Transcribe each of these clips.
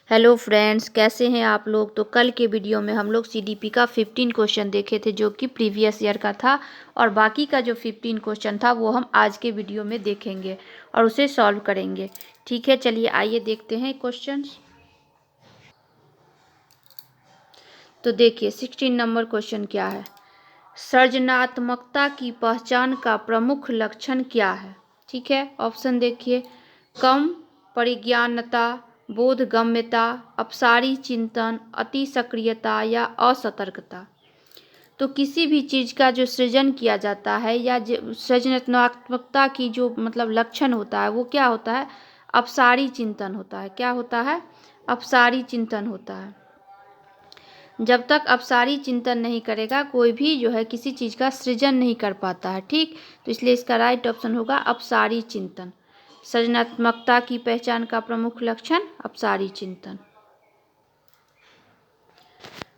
Hello friends, कैसे हैं आप लोग। तो कल के वीडियो में हम लोग सीडीपी का 15 क्वेश्चन देखे थे जो कि प्रीवियस ईयर का था, और बाकी का जो 15 क्वेश्चन था वो हम आज के वीडियो में देखेंगे और उसे सॉल्व करेंगे। ठीक है, चलिए आइए देखते हैं क्वेश्चंस। तो देखिए 16 नंबर क्वेश्चन क्या है। सृजनात्मकता की पहचान का प्रमुख लक्षण क्या है। ठीक है, ऑप्शन देखिए। कम परिज्ञानता, बोधगम्यता, अपसारी चिंतन, अति सक्रियता या असतर्कता। तो किसी भी चीज़ का जो सृजन किया जाता है या सृजनात्मकता की जो मतलब लक्षण होता है वो क्या होता है, अपसारी चिंतन होता है। क्या होता है, अपसारी चिंतन होता है। जब तक अपसारी चिंतन नहीं करेगा कोई भी जो है किसी चीज़ का सृजन नहीं कर पाता है। ठीक, तो इसलिए इसका राइट ऑप्शन होगा अपसारी चिंतन। सृजनात्मकता की पहचान का प्रमुख लक्षण अपसारी चिंतन।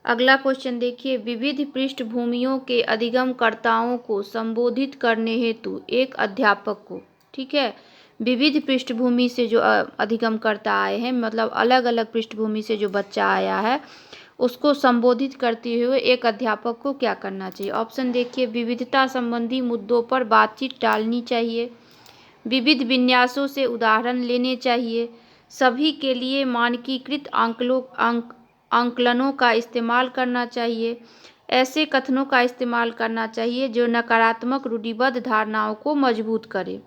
अगला क्वेश्चन देखिए। विविध पृष्ठभूमियों के अधिगमकर्ताओं को संबोधित करने हेतु एक अध्यापक को, ठीक है, विविध पृष्ठभूमि से जो अधिगमकर्ता आए हैं, मतलब अलग अलग पृष्ठभूमि से जो बच्चा आया है उसको संबोधित करते हुए एक अध्यापक को क्या करना चाहिए। ऑप्शन देखिए। विविधता संबंधी मुद्दों पर बातचीत टालनी चाहिए, विविध विन्यासों से उदाहरण लेने चाहिए, सभी के लिए मानकीकृत आंकलनों का इस्तेमाल करना चाहिए, ऐसे कथनों का इस्तेमाल करना चाहिए जो नकारात्मक रूढ़िबद्ध धारणाओं को मजबूत करे।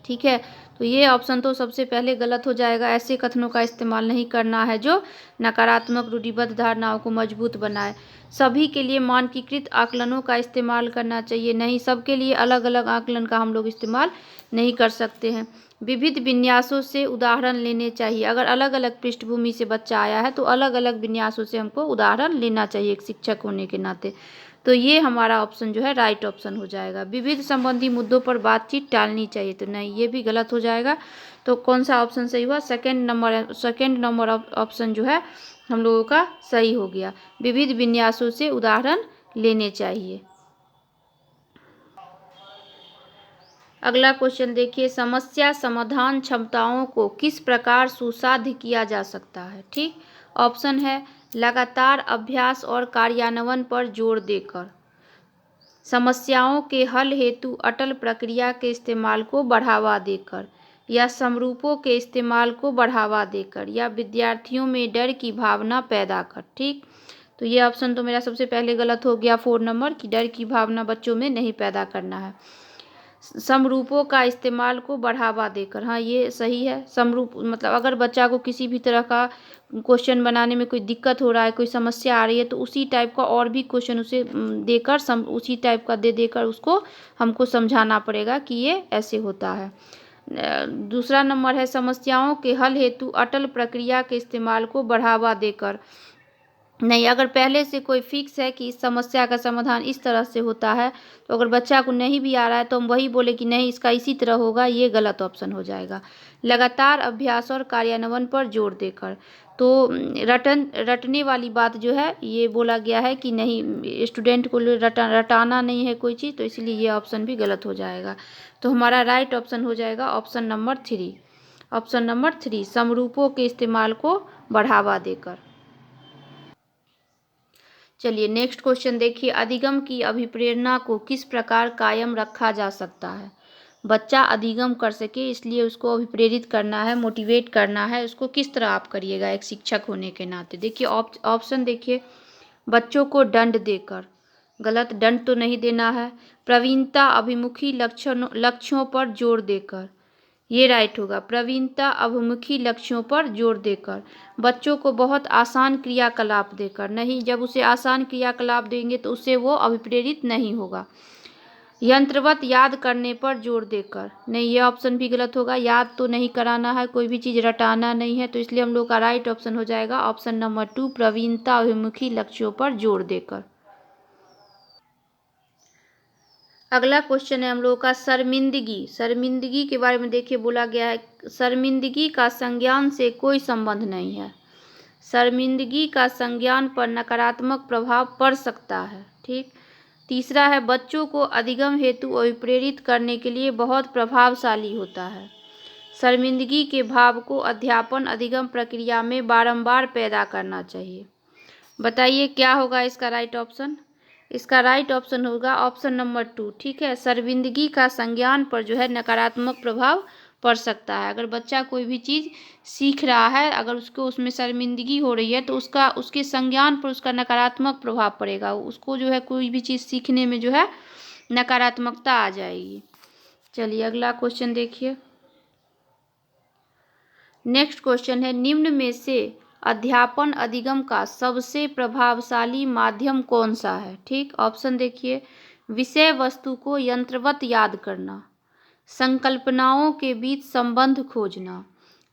ठीक है, तो ये ऑप्शन तो सबसे पहले गलत हो जाएगा। ऐसे कथनों का इस्तेमाल नहीं करना है जो नकारात्मक रूढ़िबद्ध धारणाओं को मजबूत बनाए। सभी के लिए मानकीकृत आकलनों का इस्तेमाल करना चाहिए, नहीं, सबके लिए अलग अलग आकलन का हम लोग इस्तेमाल नहीं कर सकते हैं। विविध विन्यासों से उदाहरण लेने चाहिए। अगर अलग अलग पृष्ठभूमि से बच्चा आया है तो अलग अलग विन्यासों से हमको उदाहरण लेना चाहिए एक शिक्षक होने के नाते। तो ये हमारा ऑप्शन जो है राइट ऑप्शन हो जाएगा। विविध संबंधी मुद्दों पर बातचीत टालनी चाहिए, तो नहीं, ये भी गलत हो जाएगा। तो कौन सा ऑप्शन सही हुआ, सेकंड नंबर ऑप्शन जो है हम लोगों का सही हो गया। विविध विन्यासों से उदाहरण लेने चाहिए। अगला क्वेश्चन देखिए। समस्या समाधान क्षमताओं को किस प्रकार सुसाध्य किया जा सकता है। ठीक, ऑप्शन है लगातार अभ्यास और कार्यान्वयन पर जोर देकर, समस्याओं के हल हेतु अटल प्रक्रिया के इस्तेमाल को बढ़ावा देकर, या समरूपों के इस्तेमाल को बढ़ावा देकर, या विद्यार्थियों में डर की भावना पैदा कर। ठीक, तो ये ऑप्शन तो मेरा सबसे पहले गलत हो गया 4 नंबर की डर की भावना बच्चों में नहीं पैदा करना है। समरूपों का इस्तेमाल को बढ़ावा देकर, हाँ ये सही है। समरूप मतलब अगर बच्चा को किसी भी तरह का क्वेश्चन बनाने में कोई दिक्कत हो रहा है, कोई समस्या आ रही है, तो उसी टाइप का और भी क्वेश्चन उसे देकर उसी टाइप का दे देकर उसको हमको समझाना पड़ेगा कि ये ऐसे होता है। दूसरा नंबर है समस्याओं के हल हेतु अटल प्रक्रिया के इस्तेमाल को बढ़ावा देकर। नहीं, अगर पहले से कोई फिक्स है कि इस समस्या का समाधान इस तरह से होता है, तो अगर बच्चा को नहीं भी आ रहा है तो हम वही बोले कि नहीं इसका इसी तरह होगा, ये गलत ऑप्शन हो जाएगा। लगातार अभ्यास और कार्यान्वयन पर जोर देकर, तो रटने वाली बात जो है ये बोला गया है कि नहीं, स्टूडेंट को रटाना नहीं है कोई चीज़, तो इसलिए ये ऑप्शन भी गलत हो जाएगा। तो हमारा राइट ऑप्शन हो जाएगा ऑप्शन नंबर 3। ऑप्शन नंबर 3, समरूपों के इस्तेमाल को बढ़ावा देकर। चलिए नेक्स्ट क्वेश्चन देखिए। अधिगम की अभिप्रेरणा को किस प्रकार कायम रखा जा सकता है। बच्चा अधिगम कर सके इसलिए उसको अभिप्रेरित करना है, मोटिवेट करना है, उसको किस तरह आप करिएगा एक शिक्षक होने के नाते। देखिए ऑप्शन देखिए। बच्चों को दंड देकर, गलत, दंड तो नहीं देना है। प्रवीणता अभिमुखी लक्ष्यों पर जोर देकर, ये राइट होगा। प्रवीणता अभिमुखी लक्ष्यों पर जोर देकर, बच्चों को बहुत आसान क्रियाकलाप देकर, नहीं, जब उसे आसान क्रियाकलाप देंगे तो उससे वो अभिप्रेरित नहीं होगा। यंत्रवत याद करने पर जोर देकर, नहीं, ये ऑप्शन भी गलत होगा। याद तो नहीं कराना है, कोई भी चीज़ रटाना नहीं है, तो इसलिए हम लोग का राइट ऑप्शन हो जाएगा ऑप्शन नंबर 2, प्रवीणता अभिमुखी लक्ष्यों पर जोर देकर। अगला क्वेश्चन है हम लोगों का शर्मिंदगी। शर्मिंदगी के बारे में देखिए बोला गया है शर्मिंदगी का संज्ञान से कोई संबंध नहीं है। शर्मिंदगी का संज्ञान पर नकारात्मक प्रभाव पड़ सकता है। ठीक, तीसरा है बच्चों को अधिगम हेतु अभिप्रेरित करने के लिए बहुत प्रभावशाली होता है। शर्मिंदगी के भाव को अध्यापन अधिगम प्रक्रिया में बारंबार पैदा करना चाहिए। बताइए क्या होगा इसका राइट ऑप्शन। इसका राइट ऑप्शन होगा ऑप्शन नंबर 2। ठीक है, शर्मिंदगी का संज्ञान पर जो है नकारात्मक प्रभाव पड़ सकता है। अगर बच्चा कोई भी चीज़ सीख रहा है, अगर उसको उसमें शर्मिंदगी हो रही है तो उसके संज्ञान पर उसका नकारात्मक प्रभाव पड़ेगा। उसको जो है कोई भी चीज़ सीखने में जो है नकारात्मकता आ जाएगी। चलिए अगला क्वेश्चन देखिए। नेक्स्ट क्वेश्चन है, निम्न में से अध्यापन अधिगम का सबसे प्रभावशाली माध्यम कौन सा है। ठीक, ऑप्शन देखिए। विषय वस्तु को यंत्रवत याद करना, संकल्पनाओं के बीच संबंध खोजना,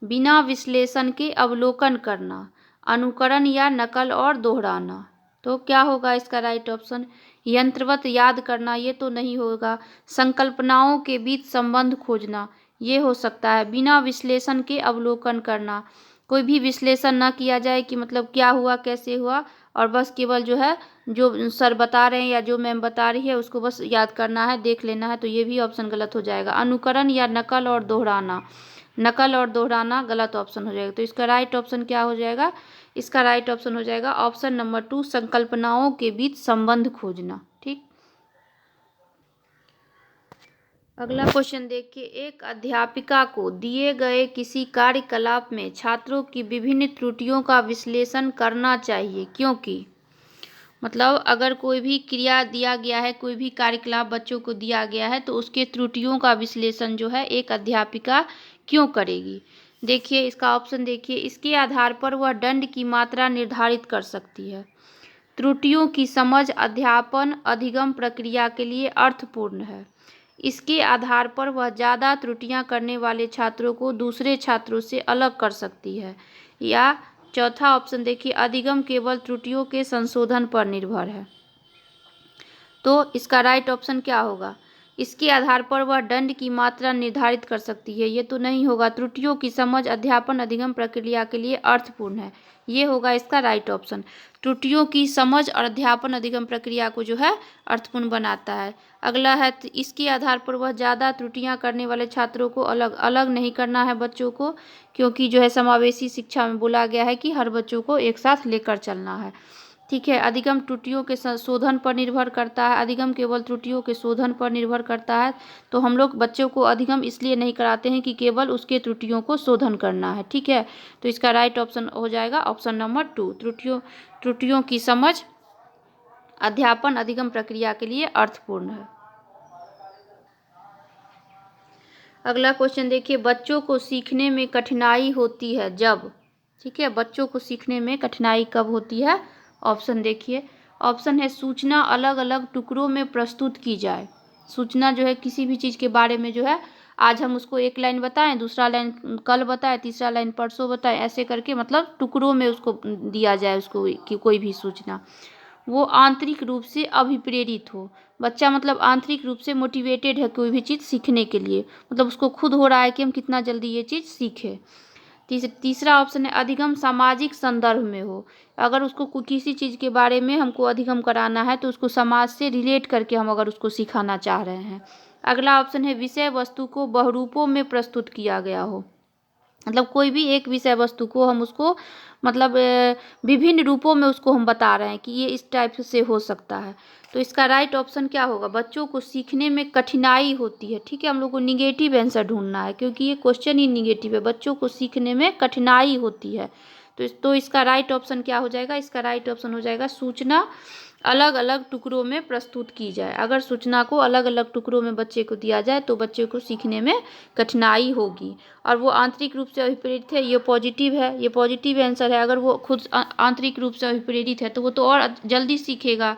बिना विश्लेषण के अवलोकन करना, अनुकरण या नकल और दोहराना। तो क्या होगा इसका राइट ऑप्शन। यंत्रवत याद करना ये तो नहीं होगा। संकल्पनाओं के बीच संबंध खोजना ये हो सकता है। बिना विश्लेषण के अवलोकन करना, कोई भी विश्लेषण ना किया जाए कि मतलब क्या हुआ कैसे हुआ, और बस केवल जो है जो सर बता रहे हैं या जो मैम बता रही है उसको बस याद करना है, देख लेना है, तो ये भी ऑप्शन गलत हो जाएगा। अनुकरण या नकल और दोहराना, नकल और दोहराना गलत ऑप्शन हो जाएगा। तो इसका राइट ऑप्शन क्या हो जाएगा। इसका राइट ऑप्शन हो जाएगा ऑप्शन नंबर 2, संकल्पनाओं के बीच संबंध खोजना। ठीक, अगला क्वेश्चन देखिए। एक अध्यापिका को दिए गए किसी कार्यकलाप में छात्रों की विभिन्न त्रुटियों का विश्लेषण करना चाहिए, क्योंकि मतलब अगर कोई भी क्रिया दिया गया है, कोई भी कार्यकलाप बच्चों को दिया गया है, तो उसके त्रुटियों का विश्लेषण जो है एक अध्यापिका क्यों करेगी। देखिए इसका ऑप्शन देखिए। इसके आधार पर वह दंड की मात्रा निर्धारित कर सकती है। त्रुटियों की समझ अध्यापन अधिगम प्रक्रिया के लिए अर्थपूर्ण है। इसके आधार पर वह ज़्यादा त्रुटियां करने वाले छात्रों को दूसरे छात्रों से अलग कर सकती है। या चौथा ऑप्शन देखिए, अधिगम केवल त्रुटियों के संशोधन पर निर्भर है। तो इसका राइट ऑप्शन क्या होगा। इसके आधार पर वह दंड की मात्रा निर्धारित कर सकती है, ये तो नहीं होगा। त्रुटियों की समझ अध्यापन अधिगम प्रक्रिया के लिए अर्थपूर्ण है, ये होगा इसका राइट ऑप्शन। त्रुटियों की समझ और अध्यापन अधिगम प्रक्रिया को जो है अर्थपूर्ण बनाता है। अगला है, तो इसके आधार पर वह ज़्यादा त्रुटियां करने वाले छात्रों को अलग अलग नहीं करना है बच्चों को, क्योंकि जो है समावेशी शिक्षा में बोला गया है कि हर बच्चों को एक साथ लेकर चलना है। ठीक है, अधिगम त्रुटियों के शोधन पर निर्भर करता है। अधिगम केवल त्रुटियों के शोधन पर निर्भर करता है। तो हम लोग बच्चों को अधिगम इसलिए नहीं कराते हैं कि केवल उसके त्रुटियों को शोधन करना है। ठीक है, तो इसका राइट ऑप्शन हो जाएगा ऑप्शन नंबर 2, त्रुटियों की समझ अध्यापन अधिगम प्रक्रिया के लिए अर्थपूर्ण है। अगला क्वेश्चन देखिए। बच्चों को सीखने में कठिनाई होती है जब। ठीक है, बच्चों को सीखने में कठिनाई कब होती है। ऑप्शन देखिए। ऑप्शन है, सूचना अलग अलग टुकड़ों में प्रस्तुत की जाए। सूचना जो है किसी भी चीज़ के बारे में जो है, आज हम उसको एक लाइन बताएं, दूसरा लाइन कल बताएं, तीसरा लाइन परसों बताएं, ऐसे करके मतलब टुकड़ों में उसको दिया जाए उसको कि कोई भी सूचना। वो आंतरिक रूप से अभिप्रेरित हो। बच्चा मतलब आंतरिक रूप से मोटिवेटेड है कोई भी चीज़ सीखने के लिए, मतलब उसको खुद हो रहा है कि हम कितना जल्दी ये चीज़ सीखें। तीसरा ऑप्शन है, अधिगम सामाजिक संदर्भ में हो। अगर उसको किसी चीज़ के बारे में हमको अधिगम कराना है तो उसको समाज से रिलेट करके हम अगर उसको सिखाना चाह रहे हैं। अगला ऑप्शन है, विषय वस्तु को बहुरूपों में प्रस्तुत किया गया हो। मतलब कोई भी एक विषय वस्तु को हम उसको मतलब विभिन्न रूपों में उसको हम बता रहे हैं कि ये इस टाइप से हो सकता है। तो इसका राइट ऑप्शन क्या होगा। बच्चों को सीखने में कठिनाई होती है। ठीक है, हम लोग को निगेटिव आंसर ढूंढना है, क्योंकि ये क्वेश्चन ही निगेटिव है। बच्चों को सीखने में कठिनाई होती है, तो इसका राइट ऑप्शन क्या हो जाएगा। इसका राइट ऑप्शन हो जाएगा, सूचना अलग अलग टुकड़ों में प्रस्तुत की जाए। अगर सूचना को अलग अलग टुकड़ों में बच्चे को दिया जाए तो बच्चे को सीखने में कठिनाई होगी। और वो आंतरिक रूप से अभिप्रेरित है, ये पॉजिटिव है, ये पॉजिटिव आंसर है। अगर वो खुद आंतरिक रूप से अभिप्रेरित है तो वो तो और जल्दी सीखेगा।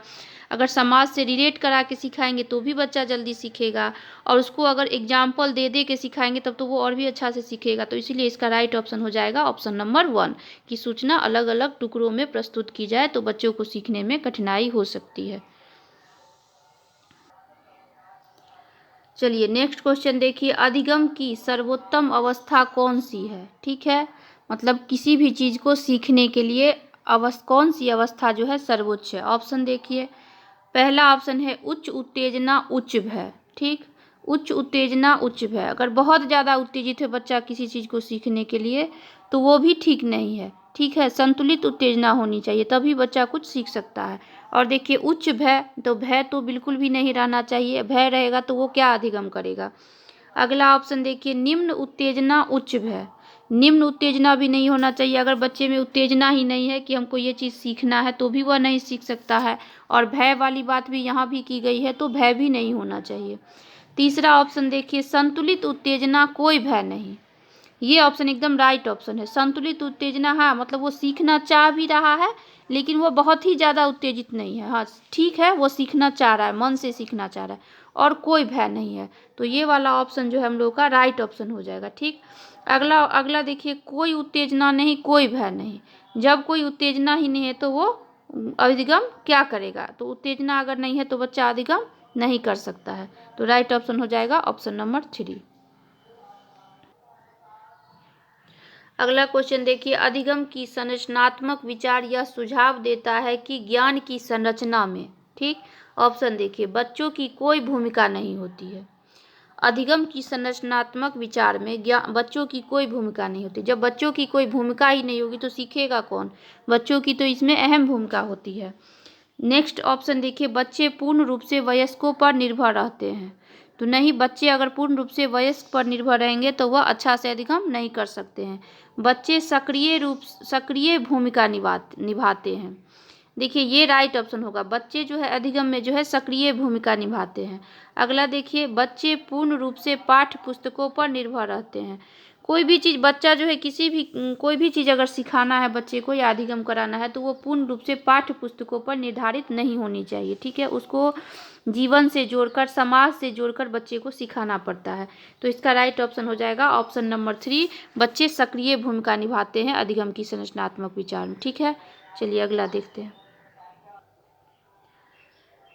अगर समाज से रिलेट करा के सिखाएंगे तो भी बच्चा जल्दी सीखेगा, और उसको अगर एग्जाम्पल दे दे के सिखाएंगे तब तो वो और भी अच्छा से सीखेगा। तो इसीलिए इसका राइट ऑप्शन हो जाएगा ऑप्शन नंबर 1, कि सूचना अलग अलग टुकड़ों में प्रस्तुत की जाए तो बच्चों को सीखने में कठिनाई हो सकती है। चलिए नेक्स्ट क्वेश्चन देखिए। अधिगम की सर्वोत्तम अवस्था कौन सी है। ठीक है, मतलब किसी भी चीज़ को सीखने के लिए कौन सी अवस्था जो है सर्वोच्च है। ऑप्शन देखिए। पहला ऑप्शन है, उच्च उत्तेजना उच्च भय। ठीक, उच्च उत्तेजना उच्च भय, अगर बहुत ज़्यादा उत्तेजित है बच्चा किसी चीज़ को सीखने के लिए तो वो भी ठीक नहीं है। ठीक है, संतुलित उत्तेजना होनी चाहिए, तभी बच्चा कुछ सीख सकता है। और देखिए उच्च भय, तो भय तो बिल्कुल भी नहीं रहना चाहिए, भय रहेगा तो वो क्या अधिगम करेगा। अगला ऑप्शन देखिए, निम्न उत्तेजना उच्च भय। निम्न उत्तेजना भी नहीं होना चाहिए, अगर बच्चे में उत्तेजना ही नहीं है कि हमको ये चीज़ सीखना है तो भी वह नहीं सीख सकता है। और भय वाली बात भी यहाँ भी की गई है, तो भय भी नहीं होना चाहिए। तीसरा ऑप्शन देखिए, संतुलित उत्तेजना कोई भय नहीं। ये ऑप्शन एकदम राइट ऑप्शन है। संतुलित उत्तेजना, हाँ मतलब वो सीखना चाह भी रहा है लेकिन वो बहुत ही ज़्यादा उत्तेजित नहीं है। हाँ ठीक है, वो सीखना चाह रहा है, मन से सीखना चाह रहा है और कोई भय नहीं है, तो ये वाला ऑप्शन जो है हम लोग का राइट ऑप्शन हो जाएगा। ठीक, अगला अगला देखिए, कोई उत्तेजना नहीं कोई भय नहीं। जब कोई उत्तेजना ही नहीं है तो वो अधिगम क्या करेगा, तो उत्तेजना अगर नहीं है तो बच्चा अधिगम नहीं कर सकता है, तो राइट ऑप्शन हो जाएगा ऑप्शन नंबर 3। अगला क्वेश्चन देखिए, अधिगम की संरचनात्मक विचार यह सुझाव देता है कि ज्ञान की संरचना में, ठीक, ऑप्शन देखिए, बच्चों की कोई भूमिका नहीं होती है। अधिगम की संरचनात्मक विचार में बच्चों की कोई भूमिका नहीं होती। जब बच्चों की कोई भूमिका ही नहीं होगी तो सीखेगा कौन, बच्चों की तो इसमें अहम भूमिका होती है। नेक्स्ट ऑप्शन देखिए, बच्चे पूर्ण रूप से वयस्कों पर निर्भर रहते हैं, तो नहीं, बच्चे अगर पूर्ण रूप से वयस्क पर निर्भर रहेंगे तो वह अच्छा से अधिगम नहीं कर सकते हैं। बच्चे सक्रिय भूमिका निभाते हैं। देखिए ये राइट ऑप्शन होगा, बच्चे जो है अधिगम में जो है सक्रिय भूमिका निभाते हैं। अगला देखिए, बच्चे पूर्ण रूप से पाठ्य पुस्तकों पर निर्भर रहते हैं। कोई भी चीज़ बच्चा जो है कोई भी चीज़ अगर सिखाना है बच्चे को या अधिगम कराना है तो वो पूर्ण रूप से पाठ्य पुस्तकों पर निर्धारित नहीं होनी चाहिए। ठीक है, उसको जीवन से जोड़कर, समाज से जोड़कर बच्चे को सिखाना पड़ता है, तो इसका राइट ऑप्शन हो जाएगा ऑप्शन नंबर 3, बच्चे सक्रिय भूमिका निभाते हैं अधिगम की संरचनात्मक विचार में। ठीक है, चलिए अगला देखते हैं।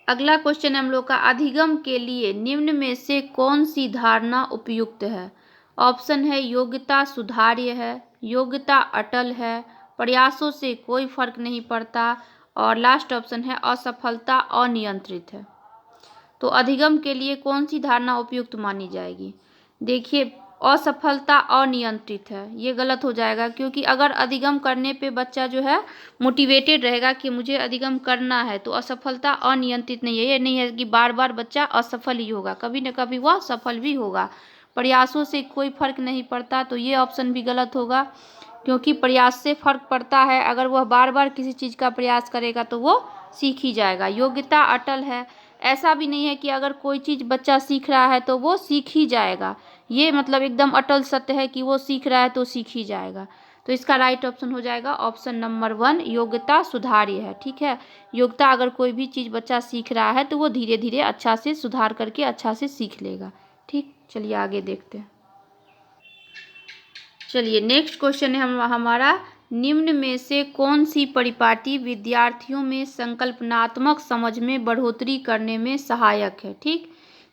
अगला क्वेश्चन हम लोग का, अधिगम के लिए निम्न में से कौन सी धारणा उपयुक्त है। ऑप्शन है योग्यता सुधार्य है, योग्यता अटल है, प्रयासों से कोई फर्क नहीं पड़ता, और लास्ट ऑप्शन है असफलता अनियंत्रित है। तो अधिगम के लिए कौन सी धारणा उपयुक्त मानी जाएगी। देखिए असफलता अनियंत्रित है, ये गलत हो जाएगा, क्योंकि अगर अधिगम करने पे बच्चा जो है मोटिवेटेड रहेगा कि मुझे अधिगम करना है, तो असफलता अनियंत्रित नहीं है। ये नहीं है कि बार बार बच्चा असफल ही होगा, कभी न कभी वह सफल भी होगा। प्रयासों से कोई फर्क नहीं पड़ता, तो ये ऑप्शन भी गलत होगा, क्योंकि प्रयास से फर्क पड़ता है। अगर वह बार बार किसी चीज़ का प्रयास करेगा तो वो सीख ही जाएगा। योग्यता अटल है, ऐसा भी नहीं है कि अगर कोई चीज़ बच्चा सीख रहा है तो वो सीख ही जाएगा, ये मतलब एकदम अटल सत्य है कि वो सीख रहा है तो सीख ही जाएगा। तो इसका राइट ऑप्शन हो जाएगा ऑप्शन नंबर 1, योग्यता सुधार्य है। ठीक है, योग्यता, अगर कोई भी चीज़ बच्चा सीख रहा है तो वो धीरे धीरे अच्छा से सुधार करके अच्छा से सीख लेगा। ठीक, चलिए आगे देखते हैं। चलिए नेक्स्ट क्वेश्चन है हमारा, निम्न में से कौन सी परिपाटी विद्यार्थियों में संकल्पनात्मक समझ में बढ़ोतरी करने में सहायक है। ठीक,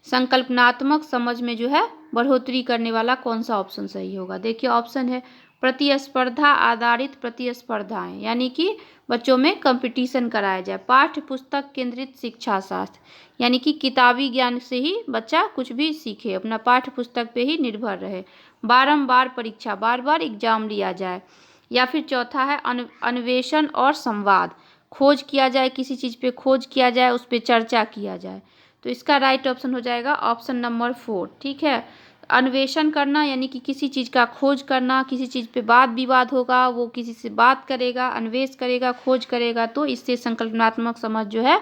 संकल्पनात्मक समझ में जो है बढ़ोतरी करने वाला कौन सा ऑप्शन सही होगा। देखिए ऑप्शन है प्रतिस्पर्धा आधारित प्रतिस्पर्धाएं, यानी कि बच्चों में कंपटीशन कराया जाए। पाठ्य पुस्तक केंद्रित शिक्षा शास्त्र, यानी कि किताबी ज्ञान से ही बच्चा कुछ भी सीखे, अपना पाठ्य पुस्तक पे ही निर्भर रहे। बारंबार परीक्षा, बार बार एग्जाम लिया जाए। या फिर चौथा है अन्वेषण और संवाद, खोज किया जाए, किसी चीज़ पे खोज किया जाए, उस पर चर्चा किया जाए। तो इसका राइट ऑप्शन हो जाएगा ऑप्शन नंबर 4। ठीक है, अन्वेषण करना यानी कि किसी चीज़ का खोज करना, किसी चीज़ पे वाद विवाद होगा, वो किसी से बात करेगा, अन्वेष करेगा, खोज करेगा, तो इससे संकल्पनात्मक समझ जो है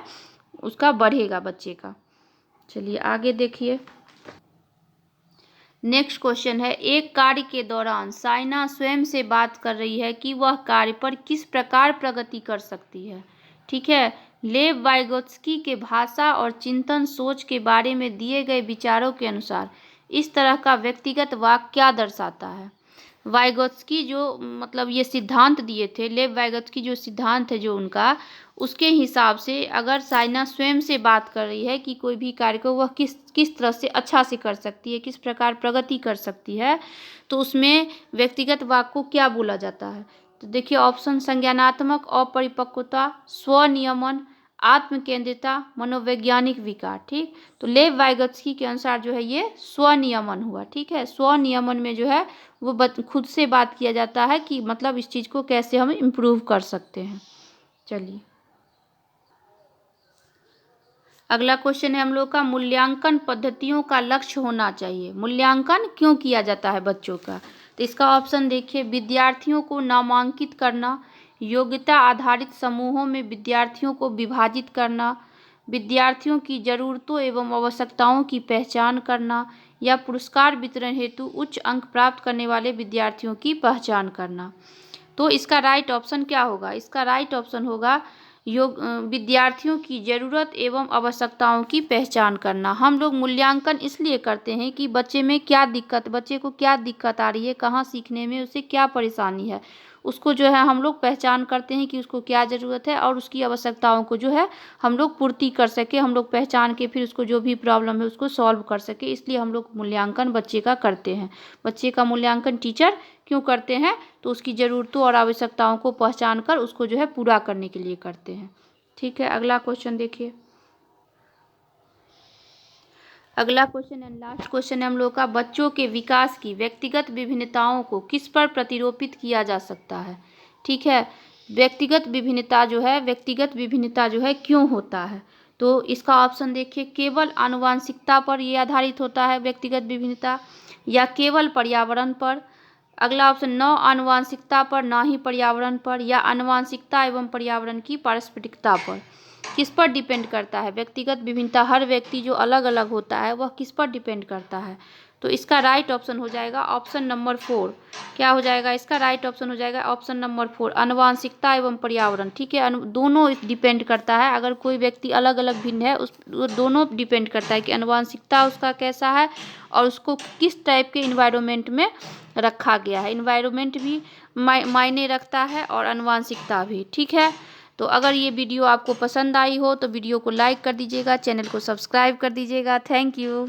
उसका बढ़ेगा बच्चे का। चलिए आगे देखिए। नेक्स्ट क्वेश्चन है, एक कार्य के दौरान साइना स्वयं से बात कर रही है कि वह कार्य पर किस प्रकार प्रगति कर सकती है। ठीक है, लेव वाइगोत्स्की के भाषा और चिंतन सोच के बारे में दिए गए विचारों के अनुसार इस तरह का व्यक्तिगत वाक्य क्या दर्शाता है। वाइगोत्स्की जो मतलब ये सिद्धांत दिए थे, लेव वाइगोत्स्की जो सिद्धांत है जो उनका, उसके हिसाब से अगर साइना स्वयं से बात कर रही है कि कोई भी कार्य को वह किस तरह से अच्छा से कर सकती है, किस प्रकार प्रगति कर सकती है, तो उसमें व्यक्तिगत वाक्य को क्या बोला जाता है। तो देखिए ऑप्शन, संज्ञानात्मक अपरिपक्वता, स्वनियमन, आत्मकेंद्रिता, मनोवैज्ञानिक विकार। ठीक, तो लेव वाइगत्स्की के अनुसार जो है ये स्वनियमन हुआ। ठीक है, स्वनियमन में जो है वो खुद से बात किया जाता है कि मतलब इस चीज़ को कैसे हम इम्प्रूव कर सकते हैं। चलिए अगला क्वेश्चन है हम लोग का, मूल्यांकन पद्धतियों का लक्ष्य होना चाहिए। मूल्यांकन क्यों किया जाता है बच्चों का? तो इसका ऑप्शन देखिए, विद्यार्थियों को नामांकित करना, योग्यता आधारित समूहों में विद्यार्थियों को विभाजित करना, विद्यार्थियों की जरूरतों एवं आवश्यकताओं की पहचान करना, या पुरस्कार वितरण हेतु उच्च अंक प्राप्त करने वाले विद्यार्थियों की पहचान करना। तो इसका राइट ऑप्शन क्या होगा? इसका राइट ऑप्शन होगा विद्यार्थियों की ज़रूरत एवं आवश्यकताओं की पहचान करना। हम लोग मूल्यांकन इसलिए करते हैं कि बच्चे में क्या दिक्कत, बच्चे को क्या दिक्कत आ रही है, कहाँ सीखने में उसे क्या परेशानी है, उसको जो है हम लोग पहचान करते हैं कि उसको क्या ज़रूरत है और उसकी आवश्यकताओं को जो है हम लोग पूर्ति कर सके, हम लोग पहचान के फिर उसको जो भी प्रॉब्लम है उसको सॉल्व कर सके। इसलिए हम लोग मूल्यांकन बच्चे का करते हैं। बच्चे का मूल्यांकन टीचर क्यों करते हैं? तो उसकी ज़रूरतों और आवश्यकताओं को पहचान कर उसको जो है पूरा करने के लिए करते हैं। ठीक है, अगला क्वेश्चन देखिए। अगला क्वेश्चन एंड लास्ट क्वेश्चन है हम लोग का, बच्चों के विकास की व्यक्तिगत विभिन्नताओं को किस पर प्रतिरोपित किया जा सकता है? ठीक है, व्यक्तिगत विभिन्नता जो है क्यों होता है? तो इसका ऑप्शन देखिए, केवल आनुवांशिकता पर ये आधारित होता है व्यक्तिगत विभिन्नता, या केवल पर्यावरण पर। अगला ऑप्शन, न आनुवांशिकता पर न ही पर्यावरण पर, या आनुवांशिकता एवं पर्यावरण की पारस्परिकता पर। किस पर डिपेंड करता है? व्यक्तिगत विभिन्नता, हर व्यक्ति जो अलग अलग होता है वह किस पर डिपेंड करता है? तो इसका राइट ऑप्शन हो जाएगा ऑप्शन नंबर 4। क्या हो जाएगा? इसका राइट ऑप्शन हो जाएगा ऑप्शन नंबर 4, आनुवांशिकता एवं पर्यावरण। ठीक है, दोनों डिपेंड करता है। अगर कोई व्यक्ति अलग अलग भिन्न है उस दोनों डिपेंड करता है कि आनुवांशिकता उसका कैसा है और उसको किस टाइप के इन्वायरमेंट में रखा गया है। इन्वायरमेंट भी मायने रखता है और आनुवांशिकता भी। ठीक है, तो अगर ये वीडियो आपको पसंद आई हो तो वीडियो को लाइक कर दीजिएगा, चैनल को सब्सक्राइब कर दीजिएगा। Thank you.